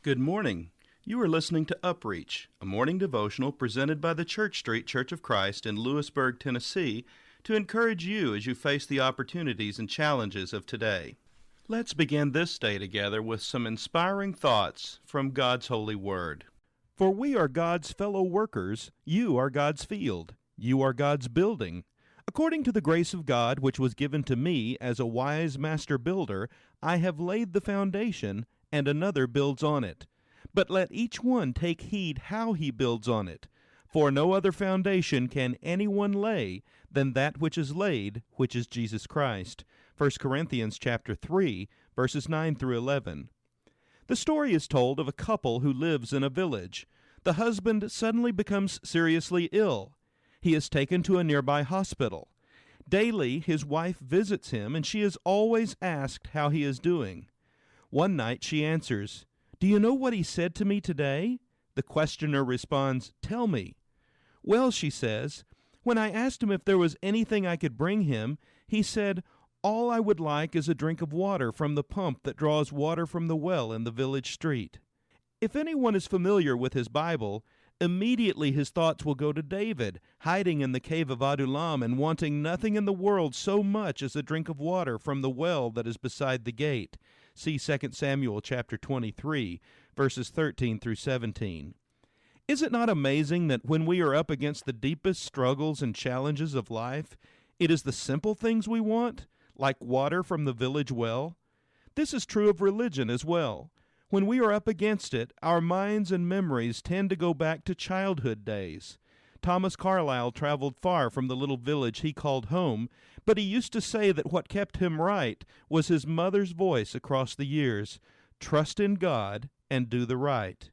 Good morning. You are listening to UpReach, a morning devotional presented by the Church Street Church of Christ in Lewisburg, Tennessee, to encourage you as you face the opportunities and challenges of today. Let's begin this day together with some inspiring thoughts from God's holy word. For we are God's fellow workers, you are God's field, you are God's building. According to the grace of God which was given to me as a wise master builder, I have laid the foundation, and another builds on it. But let each one take heed how he builds on it. For no other foundation can anyone lay than that which is laid, which is Jesus Christ. 1 Corinthians chapter 3, verses 9 through 11. The story is told of a couple who lives in a village. The husband suddenly becomes seriously ill. He is taken to a nearby hospital. Daily, his wife visits him, and she is always asked how he is doing. One night she answers, "Do you know what he said to me today?" The questioner responds, "Tell me." "Well," she says, "when I asked him if there was anything I could bring him, he said, 'All I would like is a drink of water from the pump that draws water from the well in the village street.'" If anyone is familiar with his Bible, immediately his thoughts will go to David, hiding in the cave of Adullam and wanting nothing in the world so much as a drink of water from the well that is beside the gate. See 2 Samuel chapter 23, verses 13 through 17. Is it not amazing that when we are up against the deepest struggles and challenges of life, it is the simple things we want, like water from the village well? This is true of religion as well. When we are up against it, our minds and memories tend to go back to childhood days. Thomas Carlyle traveled far from the little village he called home, but he used to say that what kept him right was his mother's voice across the years, "Trust in God and do the right."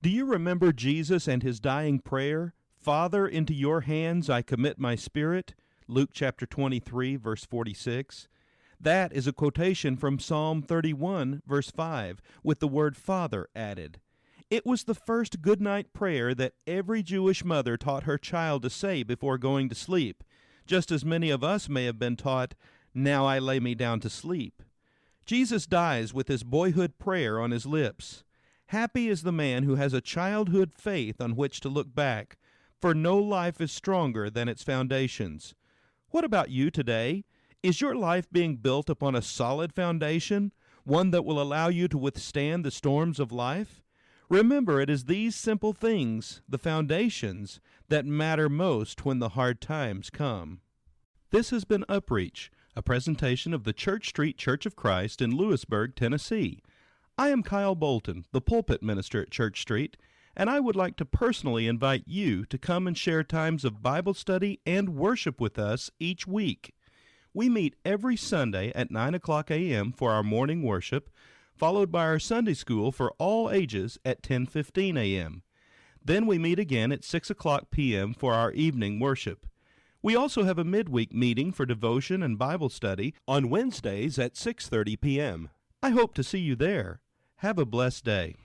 Do you remember Jesus and his dying prayer, "Father, into your hands I commit my spirit"? Luke chapter 23, verse 46. That is a quotation from Psalm 31, verse 5, with the word Father added. It was the first goodnight prayer that every Jewish mother taught her child to say before going to sleep, just as many of us may have been taught, "Now I lay me down to sleep." Jesus dies with his boyhood prayer on his lips. Happy is the man who has a childhood faith on which to look back, for no life is stronger than its foundations. What about you today? Is your life being built upon a solid foundation, one that will allow you to withstand the storms of life? Remember, it is these simple things, the foundations, that matter most when the hard times come. This has been UpReach, a presentation of the Church Street Church of Christ in Lewisburg, Tennessee. I am Kyle Bolton, the pulpit minister at Church Street, and I would like to personally invite you to come and share times of Bible study and worship with us each week. We meet every Sunday at 9 o'clock a.m. for our morning worship, followed by our Sunday school for all ages at 10:15 a.m. Then we meet again at 6 o'clock p.m. for our evening worship. We also have a midweek meeting for devotion and Bible study on Wednesdays at 6:30 p.m. I hope to see you there. Have a blessed day.